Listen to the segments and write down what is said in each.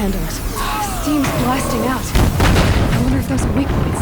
handle it. Steam's blasting out. I wonder if those are weak points.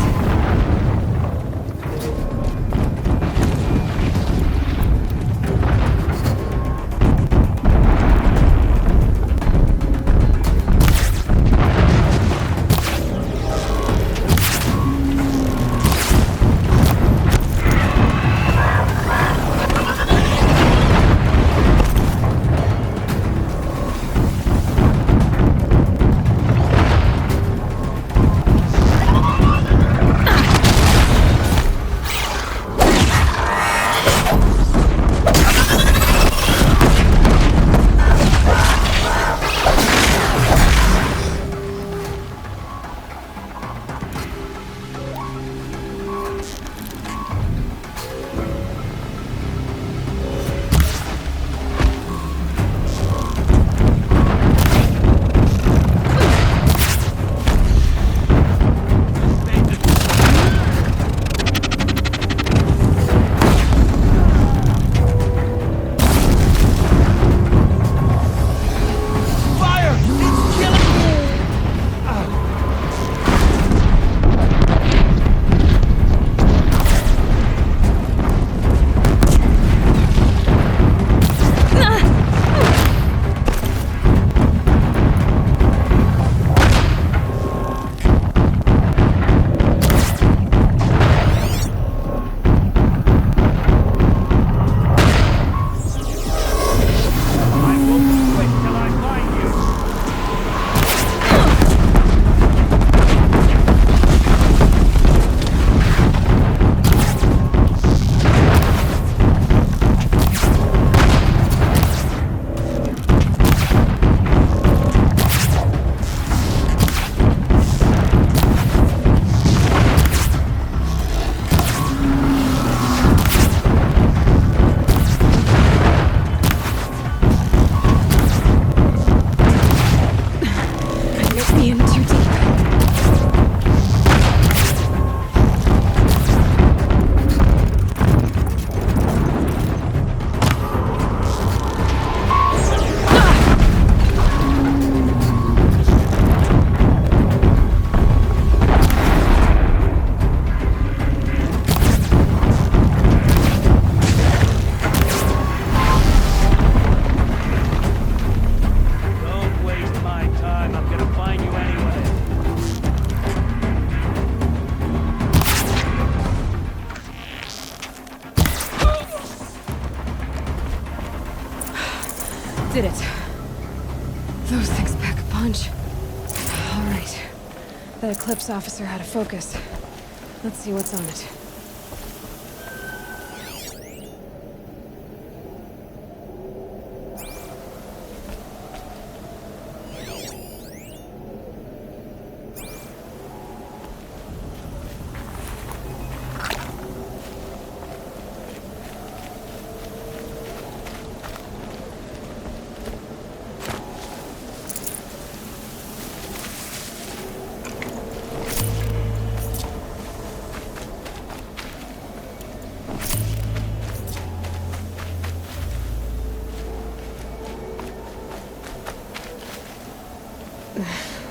Did it. Those things pack a punch. All right. That Eclipse officer had a focus. Let's see what's on it.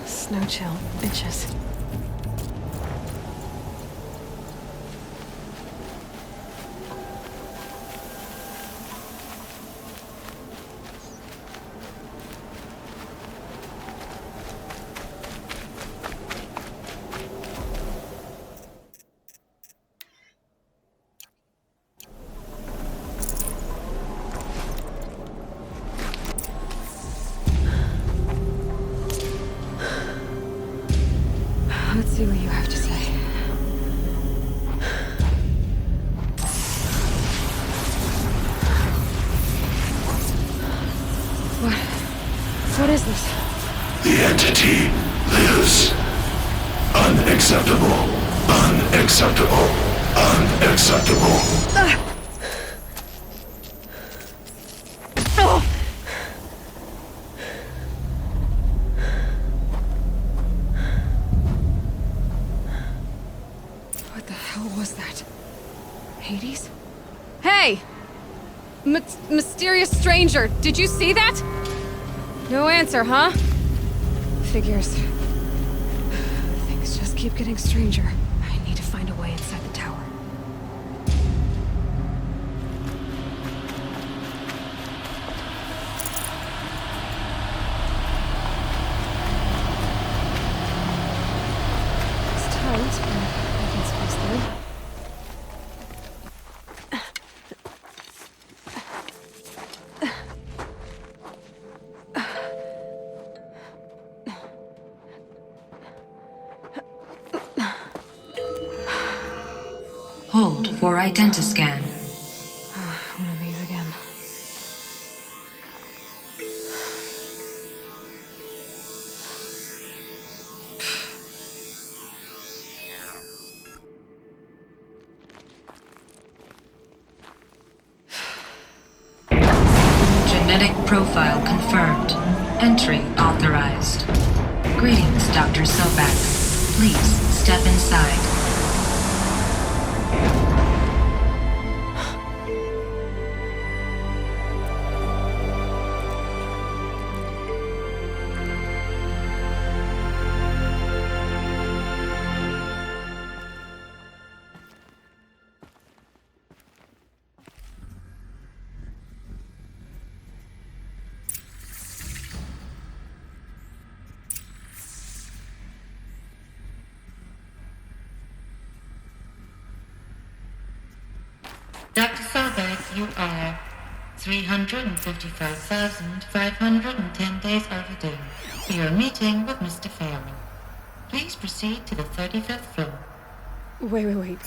Snow chill, bitches. Let's see what you have to say. What is this? The entity lives. Unacceptable. Unacceptable. Unacceptable. What the hell was that? Hades? Hey! Mysterious stranger, did you see that? No answer, huh? Figures. Things just keep getting stranger. I need to find a way inside the tower. It's tight, but I can squeeze through. Hold for identiscan. One of these again. Genetic profile confirmed. Entry authorized. Greetings, Dr. Sobek. Please step inside. Dr. Sobek, you are 355,510 days overdue for your meeting with Mr. Farrell. Please proceed to the 35th floor. Wait.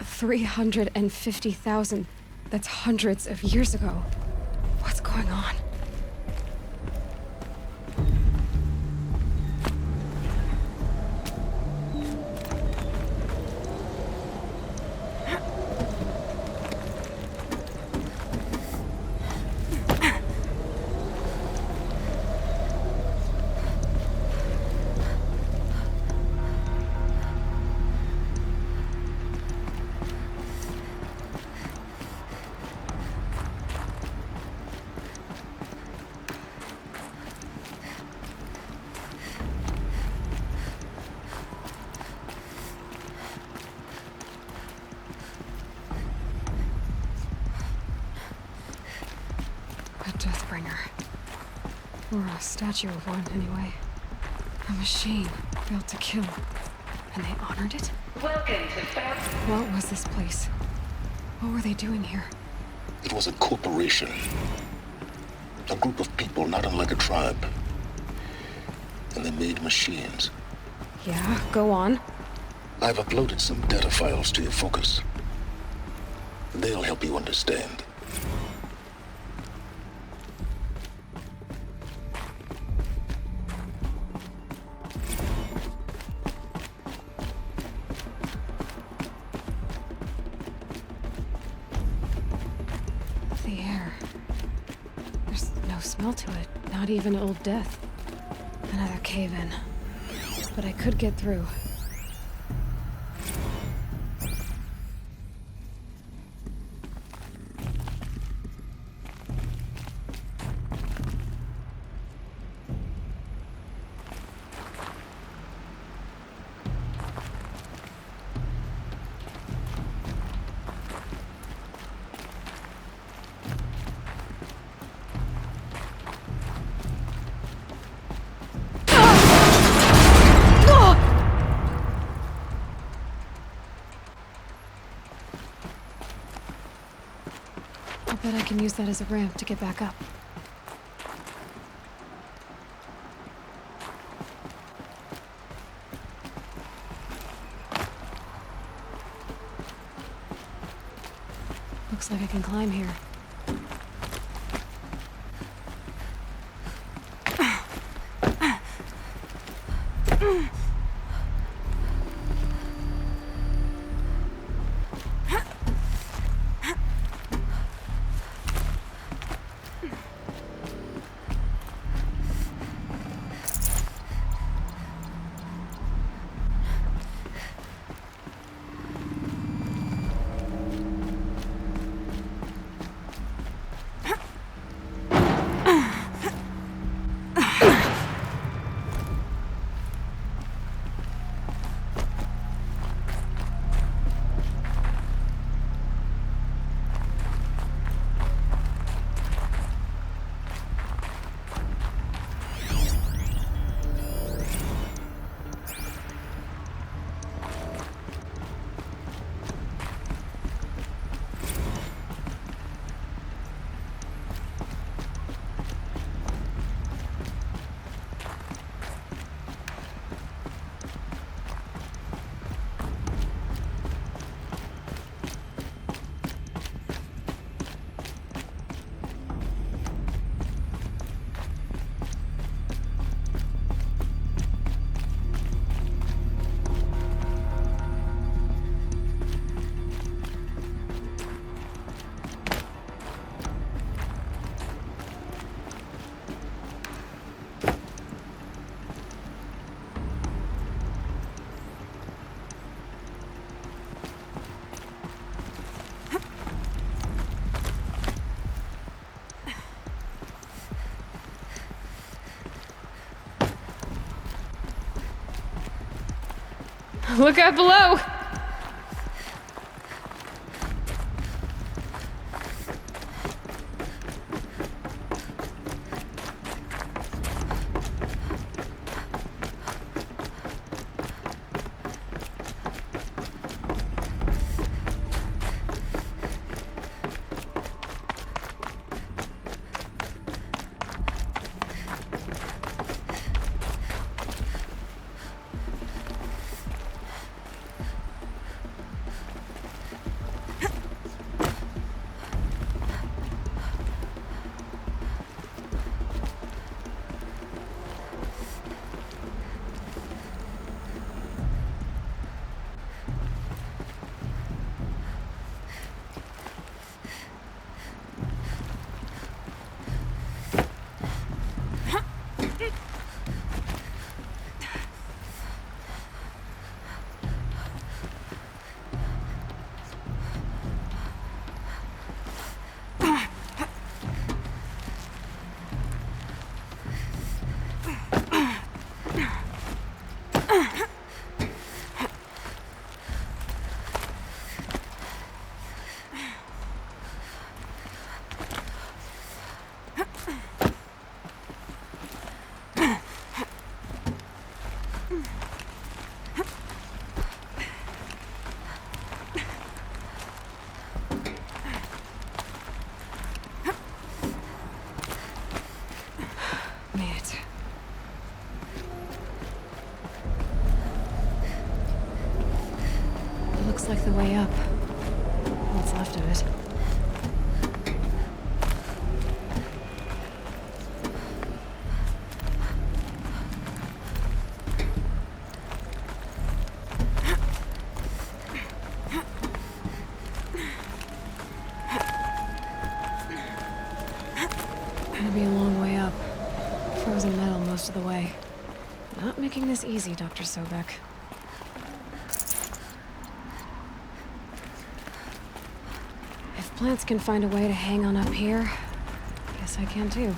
350,000. That's hundreds of years ago. What's going on? A Deathbringer. Or a statue of one, anyway. A machine built to kill. And they honored it? Welcome to Farrell. What was this place? What were they doing here? It was a corporation. A group of people not unlike a tribe. And they made machines. Yeah, go on. I've uploaded some data files to your focus. They'll help you understand. The air. There's no smell to it. Not even Old Death. Another cave-in. But I could get through. I'll bet I can use that as a ramp to get back up. Looks like I can climb here. Look out below! Looks like the way up. What's left of it. Gonna be a long way up. Frozen metal most of the way. Not making this easy, Dr. Sobek. If plants can find a way to hang on up here, guess I can too.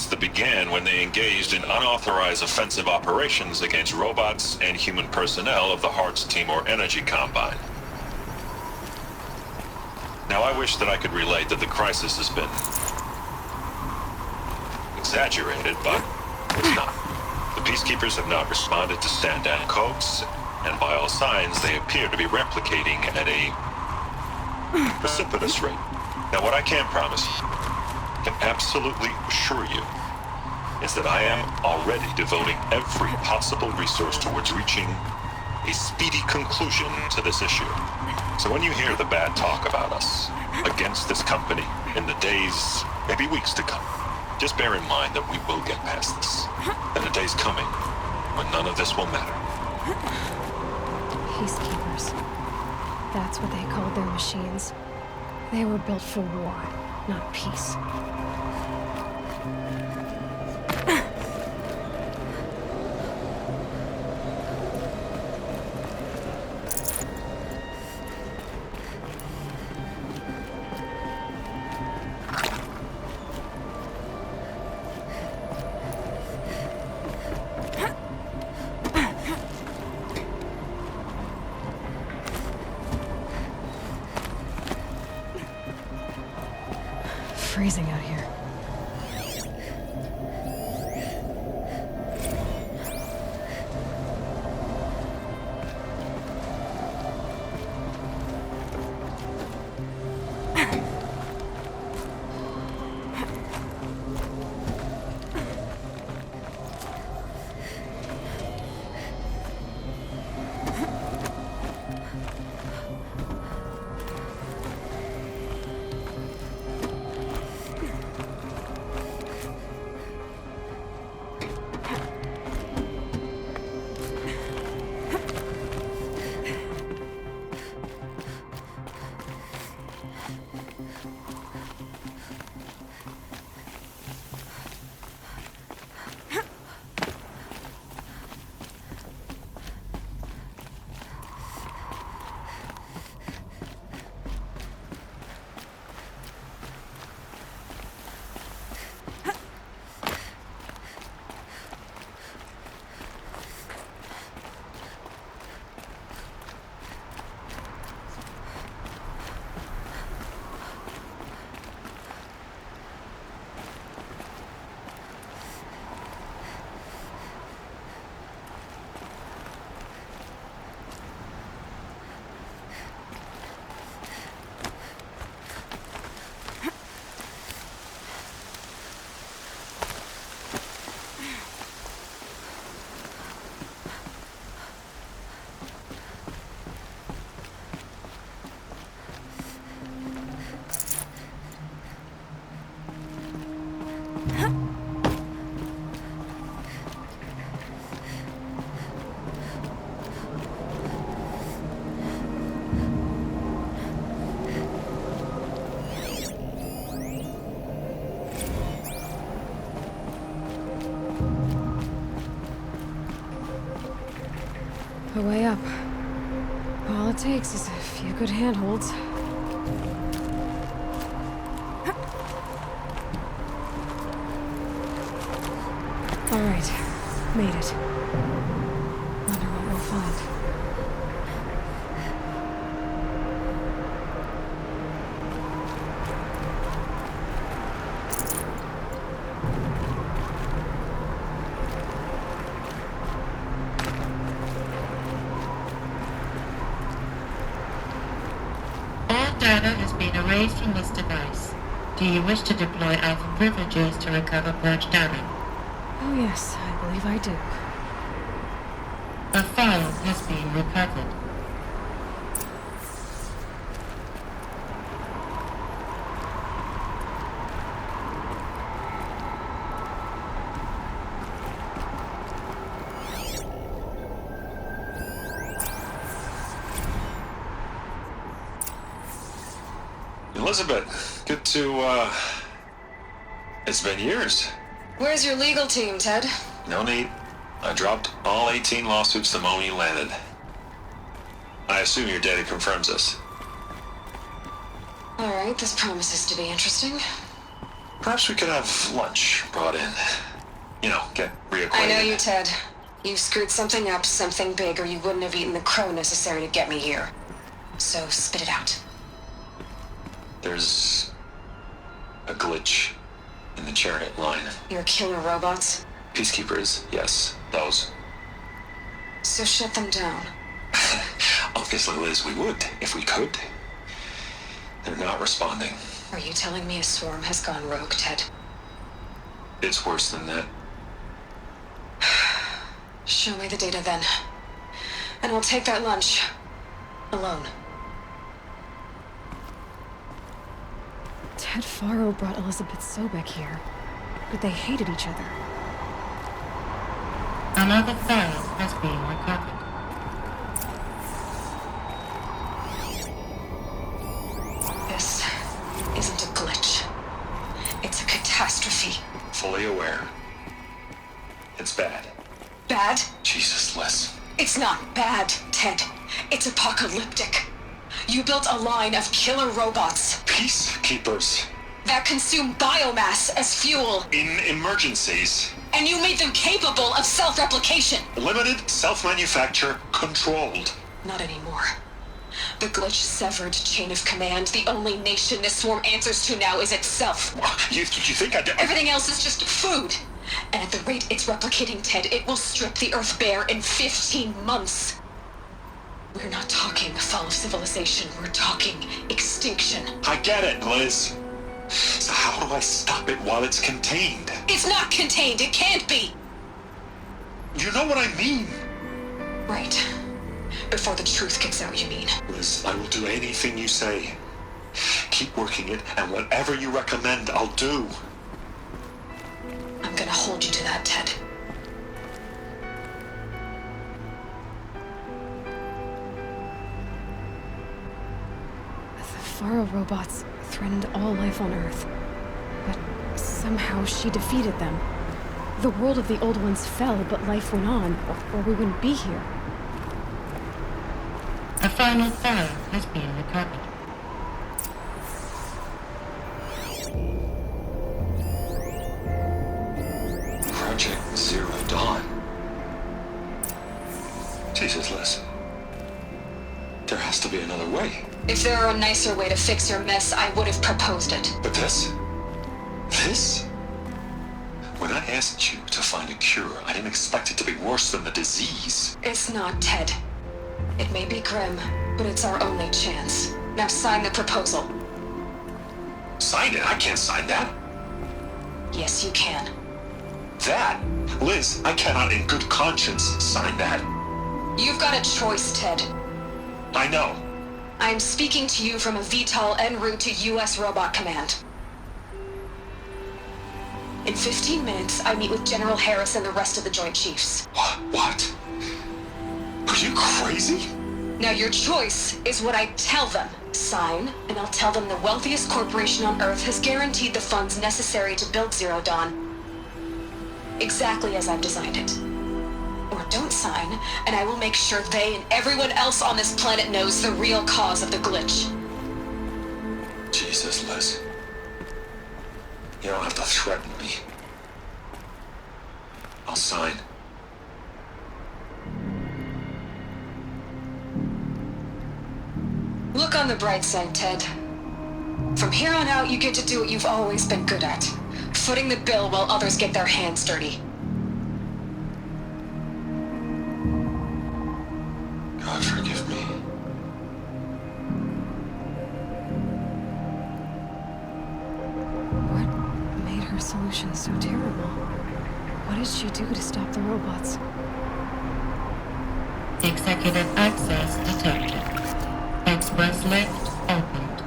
That began when they engaged in unauthorized offensive operations against robots and human personnel of the Hearts Timor Energy Combine. Now, I wish that I could relate that the crisis has been exaggerated, but it's not. The Peacekeepers have not responded to stand-down codes, and by all signs, they appear to be replicating at a precipitous rate. Now, what I can promise you, can absolutely assure you, is that I am already devoting every possible resource towards reaching a speedy conclusion to this issue. So when you hear the bad talk about us against this company in the days, maybe weeks to come, just bear in mind that we will get past this. And a day's coming when none of this will matter. Peacekeepers. That's what they called their machines. They were built for war, not peace. Freezing out here. the way up. All it takes is a few good handholds. All right, made it. Wonder what we'll find. All data has been erased from this device. Do you wish to deploy alpha privileges to recover purged data? Oh yes, I believe I do. A file has been recovered. Elizabeth, good to, it's been years. Where's your legal team, Ted? No need. I dropped all 18 lawsuits the moment you landed. I assume your data confirms this. All right, this promises to be interesting. Perhaps we could have lunch brought in. You know, get reacquainted. I know you, Ted. You screwed something up, something big, or you wouldn't have eaten the crow necessary to get me here. So spit it out. There's a glitch in the chariot line. Your killer robots? Peacekeepers, yes, those. So shut them down. Obviously, Liz, we would, if we could. They're not responding. Are you telling me a swarm has gone rogue, Ted? It's worse than that. Show me the data then. And I'll take that lunch. Alone. Ted Faro brought Elizabeth Sobek here, but they hated each other. Another file has been recovered. This isn't a glitch. It's a catastrophe. Fully aware. It's bad. Bad? Jesus, Liz. It's not bad, Ted. It's apocalyptic. You built a line of killer robots Peacekeepers. that consume biomass as fuel, In emergencies. and you made them capable of self-replication. Limited, self-manufacture, controlled. Not anymore. The glitch severed chain of command. The only nation this swarm answers to now is itself. You think I... Everything else is just food. And at the rate it's replicating, Ted, it will strip the Earth bare in 15 months. We're not talking fall of civilization. We're talking extinction. I get it, Liz. So how do I stop it while it's contained? It's not contained. It can't be. You know what I mean? Right. Before the truth gets out, you mean? Liz, I will do anything you say. Keep working it, and whatever you recommend, I'll do. I'm gonna hold you to that, Ted. The Faro robots threatened all life on Earth. But somehow she defeated them. The world of the old ones fell, but life went on, or we wouldn't be here. A final file has been recovered. Project Zero Dawn. Jesus, Liz. There has to be another way. If there were a nicer way to fix your mess, I would have proposed it. But this? This? When I asked you to find a cure, I didn't expect it to be worse than the disease. It's not, Ted. It may be grim, but it's our only chance. Now sign the proposal. Sign it? I can't sign that. Yes, you can. That? Liz, I cannot in good conscience sign that. You've got a choice, Ted. I know. I'm speaking to you from a VTOL en route to U.S. Robot Command. In 15 minutes, I meet with General Harris and the rest of the Joint Chiefs. What? Are you crazy? Now your choice is what I tell them. Sign, and I'll tell them the wealthiest corporation on Earth has guaranteed the funds necessary to build Zero Dawn. Exactly as I've designed it. Or Don't sign, and I will make sure they and everyone else on this planet knows the real cause of the glitch. Jesus, Liz. You don't have to threaten me. I'll sign. Look on the bright side, Ted. From here on out, you get to do what you've always been good at. Footing the bill while others get their hands dirty. God forgive me. What made her solution so terrible? What did she do to stop the robots? Executive access detected. Express lift opened.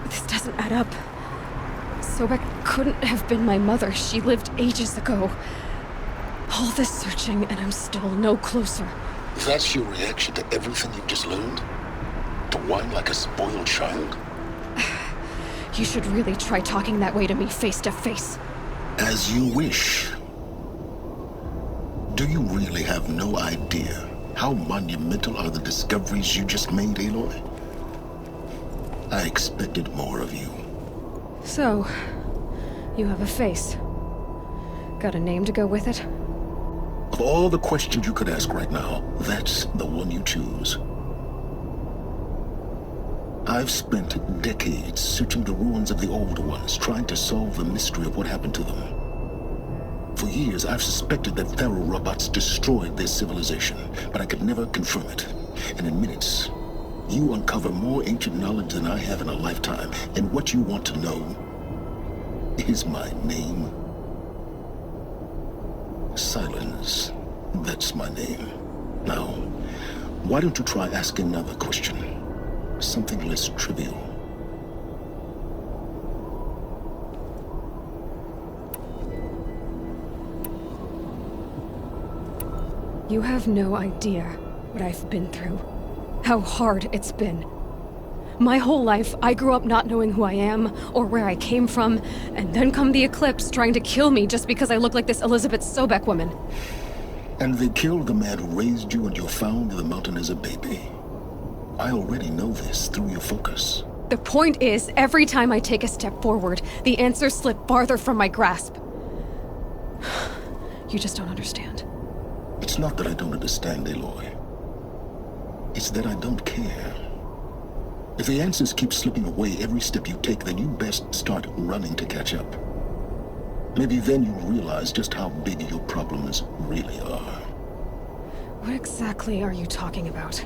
This doesn't add up. Sobek couldn't have been my mother. She lived ages ago. All this searching, and I'm still no closer. That's your reaction to everything you've just learned? To whine like a spoiled child? You should really try talking that way to me face to face. As you wish. Do you really have no idea how monumental are the discoveries you just made, Aloy? I expected more of you. So, you have a face. Got a name to go with it? Of all the questions you could ask right now, that's the one you choose. I've spent decades searching the ruins of the older ones, trying to solve the mystery of what happened to them. For years, I've suspected that Faro robots destroyed their civilization, but I could never confirm it. And in minutes, you uncover more ancient knowledge than I have in a lifetime. And what you want to know is my name. Silence. That's my name. Now, why don't you try asking another question? Something less trivial. You have no idea what I've been through. How hard it's been. My whole life, I grew up not knowing who I am or where I came from, and then come the Eclipse trying to kill me just because I look like this Elizabeth Sobek woman. And they killed the man who raised you and you found in the mountain as a baby. I already know this through your focus. The point is, every time I take a step forward, the answers slip farther from my grasp. You just don't understand. It's not that I don't understand, Aloy. It's that I don't care. If the answers keep slipping away every step you take, then you best start running to catch up. Maybe then you'll realize just how big your problems really are. What exactly are you talking about?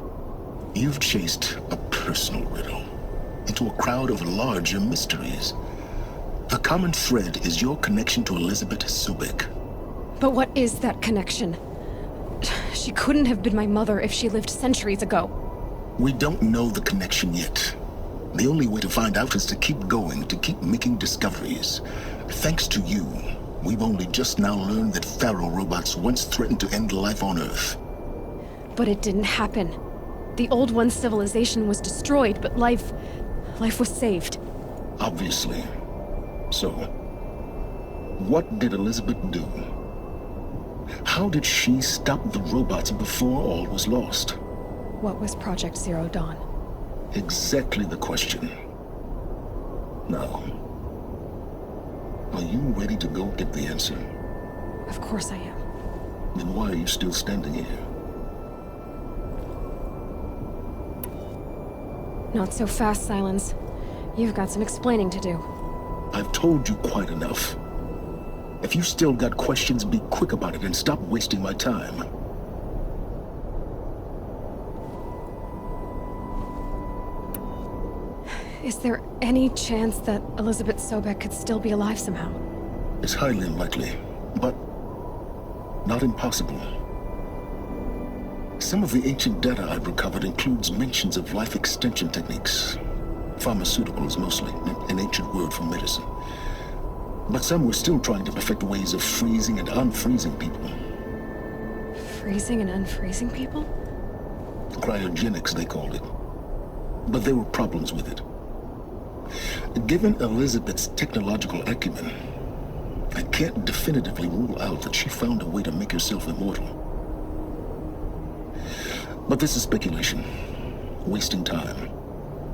You've chased a personal riddle into a crowd of larger mysteries. The common thread is your connection to Elizabeth Sobek. But what is that connection? She couldn't have been my mother if she lived centuries ago. We don't know the connection yet. The only way to find out is to keep going, to keep making discoveries. Thanks to you, we've only just now learned that Faro robots once threatened to end life on Earth. But it didn't happen. The Old One's civilization was destroyed, but life was saved. Obviously. So, what did Elizabeth do? How did she stop the robots before all was lost? What was Project Zero Dawn? Exactly the question. Now, are you ready to go get the answer? Of course I am. Then why are you still standing here? Not so fast, Silence. You've got some explaining to do. I've told you quite enough. If you still got questions, be quick about it and stop wasting my time. Is there any chance that Elizabeth Sobek could still be alive somehow? It's highly unlikely, but not impossible. Some of the ancient data I've recovered includes mentions of life extension techniques. Pharmaceuticals mostly, an ancient word for medicine. But some were still trying to perfect ways of freezing and unfreezing people. Freezing and unfreezing people? Cryogenics, they called it. But there were problems with it. Given Elizabeth's technological acumen, I can't definitively rule out that she found a way to make herself immortal. But this is speculation. Wasting time.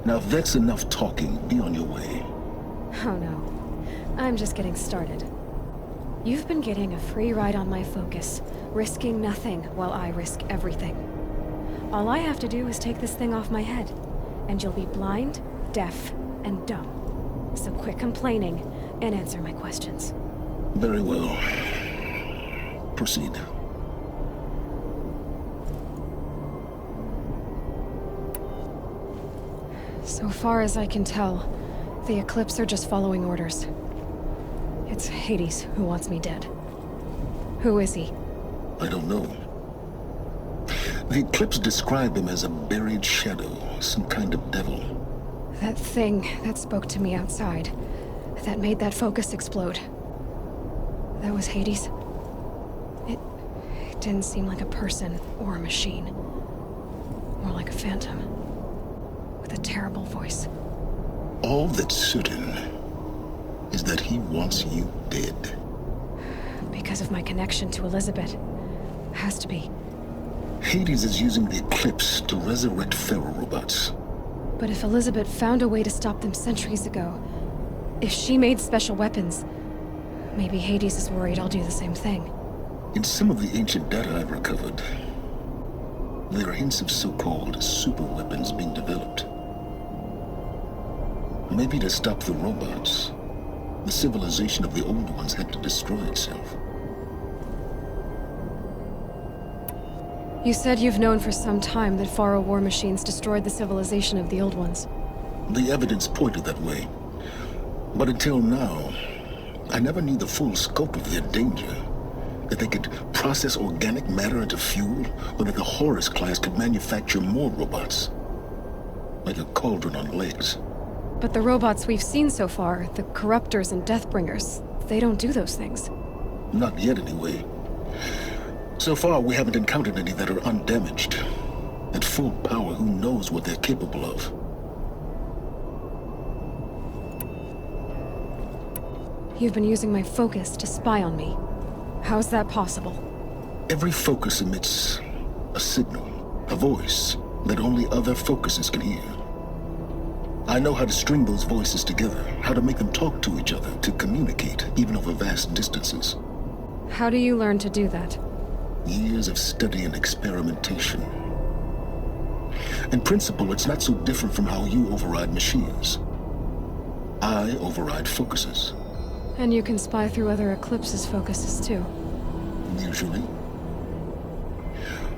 Now, if that's enough talking, be on your way. Oh no. I'm just getting started. You've been getting a free ride on my focus, risking nothing while I risk everything. All I have to do is take this thing off my head, and you'll be blind, deaf, and dumb. So quit complaining and answer my questions. Very well. Proceed. So far as I can tell, the Eclipse are just following orders. It's Hades who wants me dead. Who is he? I don't know. The Eclipse described him as a buried shadow, some kind of devil. That thing that spoke to me outside, that made that focus explode. That was Hades. It didn't seem like a person or a machine. More like a phantom. With a terrible voice. All that's certain is that he wants you dead. Because of my connection to Elizabeth. Has to be. Hades is using the Eclipse to resurrect Faro robots. But if Elizabeth found a way to stop them centuries ago, if she made special weapons, maybe Hades is worried I'll do the same thing. In some of the ancient data I've recovered, there are hints of so-called super weapons being developed. Maybe to stop the robots, the civilization of the old ones had to destroy itself. You said you've known for some time that Faro war machines destroyed the civilization of the old ones. The evidence pointed that way. But until now, I never knew the full scope of their danger. That they could process organic matter into fuel, or that the Horus class could manufacture more robots. Like a cauldron on legs. But the robots we've seen so far, the Corruptors and Deathbringers, they don't do those things. Not yet, anyway. So far, we haven't encountered any that are undamaged. At full power, who knows what they're capable of? You've been using my focus to spy on me. How's that possible? Every focus emits a signal, a voice, that only other focuses can hear. I know how to string those voices together, how to make them talk to each other, to communicate, even over vast distances. How do you learn to do that? Years of study and experimentation. In principle, it's not so different from how you override machines. I override focuses. And you can spy through other Eclipse's focuses too. Usually.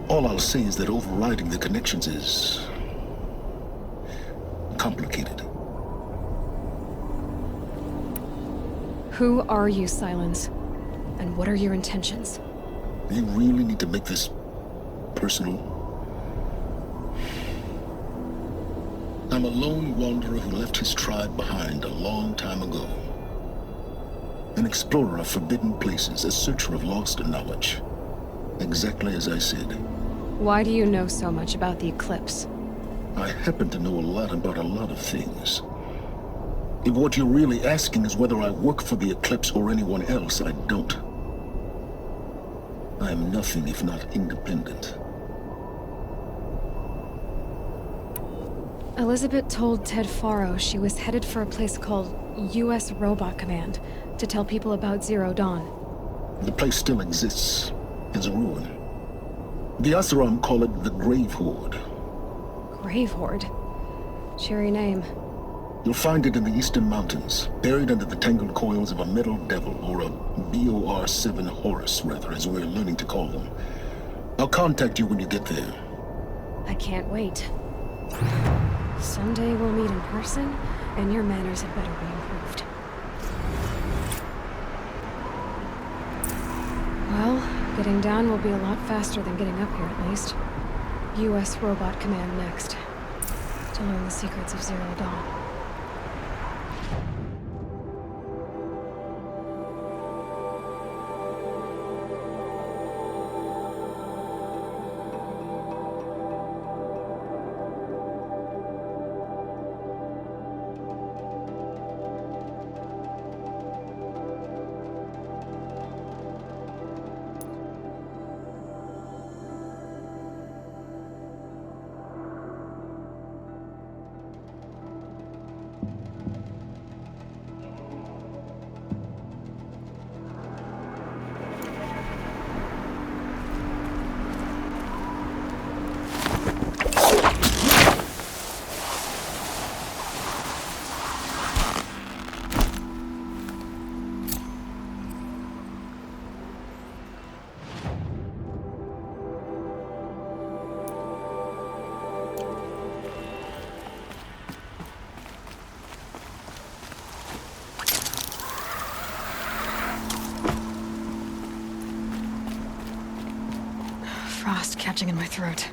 All I'll say is that overriding the connections is complicated. Who are you, Sylens? And what are your intentions? You really need to make this personal? I'm a lone wanderer who left his tribe behind a long time ago. An explorer of forbidden places, a searcher of lost knowledge. Exactly as I said. Why do you know so much about the Eclipse? I happen to know a lot about a lot of things. If what you're really asking is whether I work for the Eclipse or anyone else, I don't. I am nothing if not independent. Elizabeth told Ted Faro she was headed for a place called U.S. Robot Command to tell people about Zero Dawn. The place still exists, as a ruin. The Oseram call it the Grave Horde. Grave Horde? Cheery name. You'll find it in the Eastern Mountains, buried under the tangled coils of a metal devil, or a BOR-7 Horus, rather, as we're learning to call them. I'll contact you when you get there. I can't wait. Someday we'll meet in person, and your manners had better be improved. Well, getting down will be a lot faster than getting up here, at least. U.S. Robot Command next. To learn the secrets of Zero Dawn. frost catching in my throat.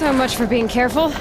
So much for being careful.